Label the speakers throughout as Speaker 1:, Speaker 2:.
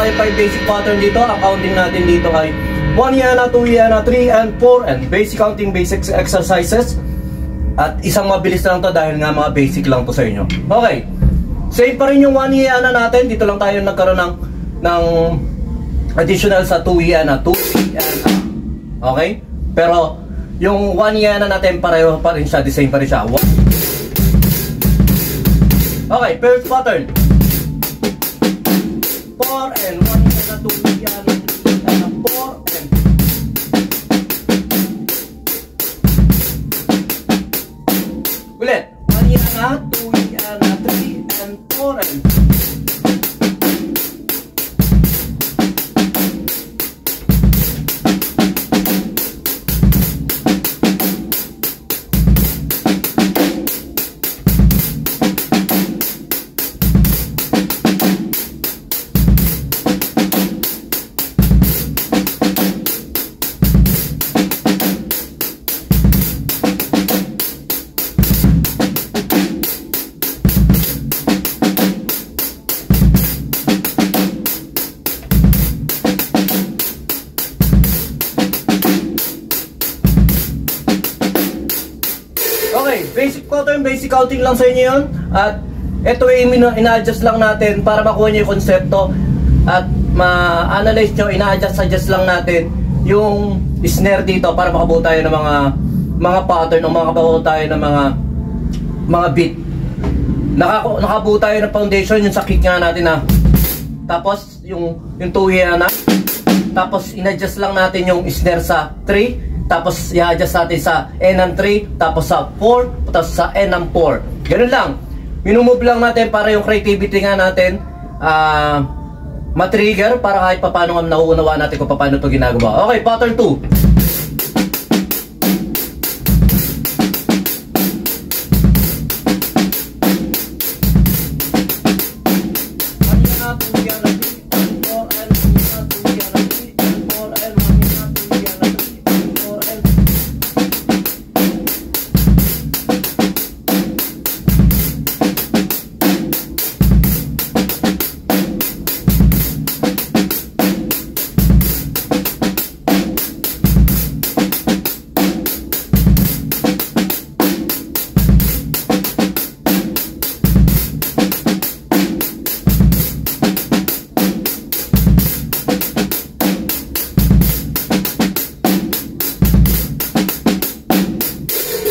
Speaker 1: tayong 5 basic pattern dito. Ang counting natin dito ay 1 yana, 2 yana, 3 and 4 and basic counting, basic exercises. At isang mabilis lang to dahil nga mga basic lang to sa inyo. Okay. Same pa rin yung 1 yana natin. Dito lang tayo nagkaroon ng additional sa 2 yana, 2 yana. Okay? Pero yung 1 yana natin pareho pa rin siya, the same pa rin siya. Okay, first pattern. 4 and 1 yana, 2 yana, 3 yana, 4 and ulit. 1 yana, 2 yana, 3 and 4 and basic counting lang sa inyo yun. At ito ay ina-adjust lang natin para makuha nyo yung konsepto at ma-analyze nyo, ina-adjust lang natin yung snare dito para makabuo tayo ng mga pattern o makabuo tayo ng mga beat. Nakabuo tayo ng foundation, yung sa kick nga natin na. Tapos yung 2 yana. Tapos in-adjust lang natin yung snare sa 3. Tapos i-adjust natin sa N ng 3, tapos sa 4, tapos sa N ng 4. Ganun lang. Minumove lang natin para yung creativity nga natin matrigger para kahit paano nga nauunawaan natin kung paano ito ginagawa. Okay, pattern 2.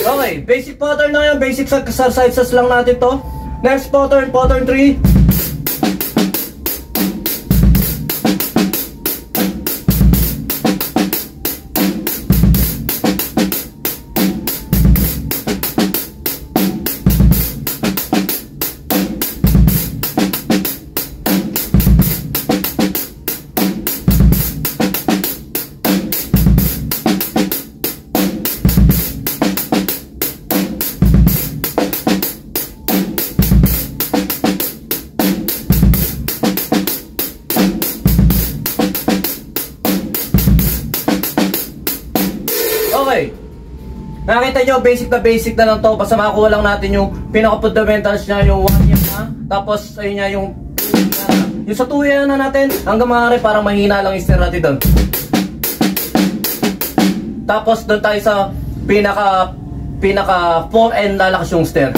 Speaker 1: Okay, basic pattern na yan, basic exercises lang natin to. Next pattern, pattern 3. Okay. Nakita nyo, basic na lang to. Basta makakuha lang natin yung pinaka-fundamentals niya, yung 1 yana. Tapos, ayun nga, yung 2 yana. Yung sa 2 yana natin, hanggang maaari parang mahina lang yung snare natin doon. Tapos, doon tayo sa pinaka 4N lalakas yung snare.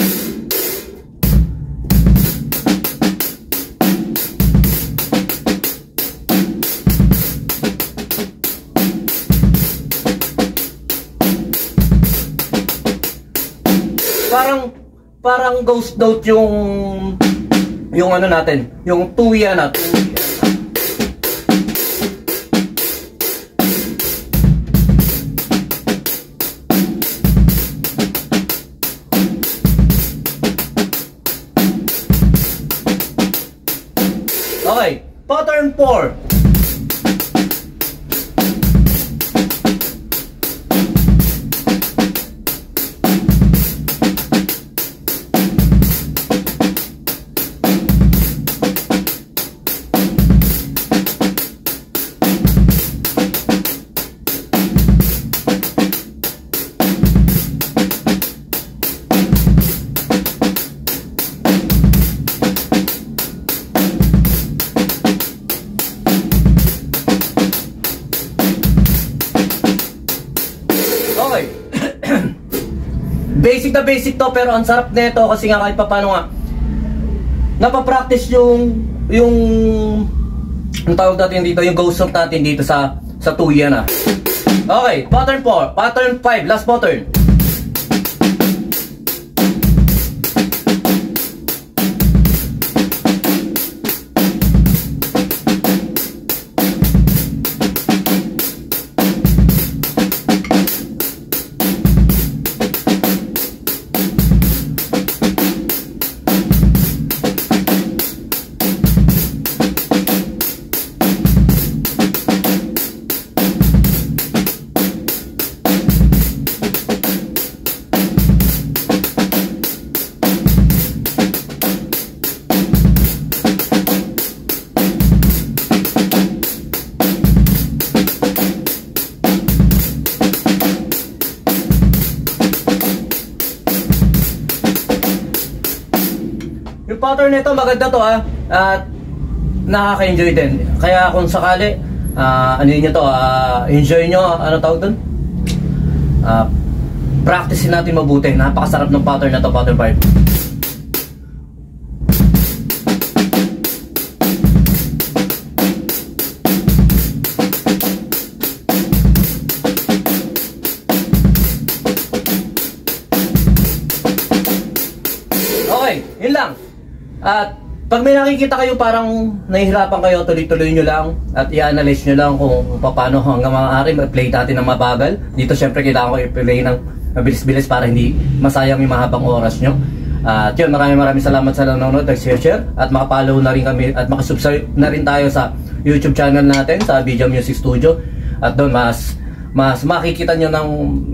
Speaker 1: Parang ghost note yung ano natin, yung 2 yana, 2 yana. Okay, pattern 4. Okay. Basic na basic to, pero ang sarap nito kasi nga kahit paano nga napapractice yung ang tawag natin dito, yung ghost note natin dito sa tuya na. Okay, pattern 4, pattern 5, last pattern. Yung pattern nito maganda to at nakaka-enjoy din. Kaya kung sakali ano niyo to, enjoy nyo, ano tawag doon? Practicein natin mabuti. Napakasarap ng pattern na to, pattern 5. Okay, yun lang. At pag may nakikita kayo parang nahihirapan kayo, tuloy-tuloy nyo lang at i-analyze nyo lang kung paano hanggang maaari mag-play natin ng mabagal. Dito syempre kailangan ko i-play ng mabilis-bilis para hindi masayang yung mahabang oras nyo. At yun, maraming salamat sa nanonood, nag-share at makapollow na rin kami at makasubscribe na rin tayo sa YouTube channel natin, sa Video Music Studio. At doon mas makikita nyo ng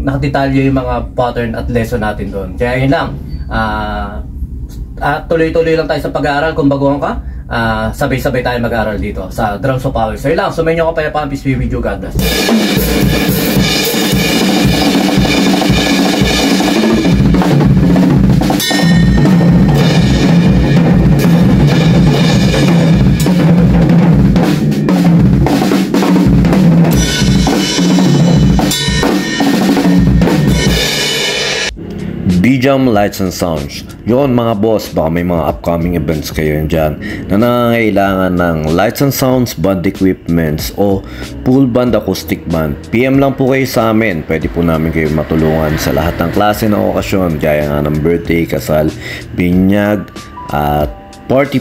Speaker 1: nakadetalye yung mga pattern at lesson natin doon. Kaya yun lang. At tuloy-tuloy lang tayo sa pag-aaral. Kung baguhan ka, sabay-sabay tayo mag-aaral dito sa Drums of Power. So yun lang, sumayin nyo ko pa, peace be with you, God bless.
Speaker 2: BJAM Lights and Sounds. Yun mga boss, baka may mga upcoming events kayo dyan na nangangailangan ng lights and sounds, band equipments o full band acoustic band. PM lang po kayo sa amin. Pwede po namin kayo matulungan sa lahat ng klase ng okasyon, gaya nga ng birthday, kasal, binyag at party.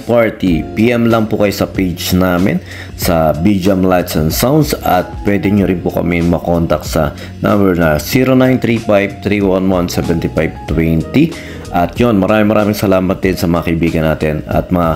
Speaker 2: PM lang po kayo sa page namin sa BJAM Lights and Sounds at pwede nyo rin po kami makontak sa number na 0935-311-7520. At yun, maraming salamat din sa mga kaibigan natin at mga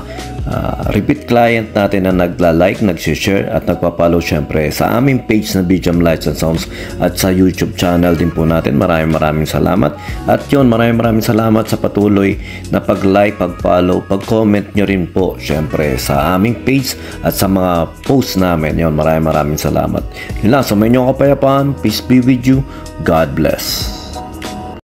Speaker 2: repeat client natin na nagla-like, nag-share at nagpa-follow syempre sa aming page na BJAM Lights and Sounds at sa YouTube channel din po natin. Maraming salamat. At yun, maraming salamat sa patuloy na pag-like, pag-follow, pag-comment nyo rin po syempre sa aming page at sa mga posts namin. Yun, maraming salamat. Yun lang, sa inyong kapayapaan, peace be with you, God bless.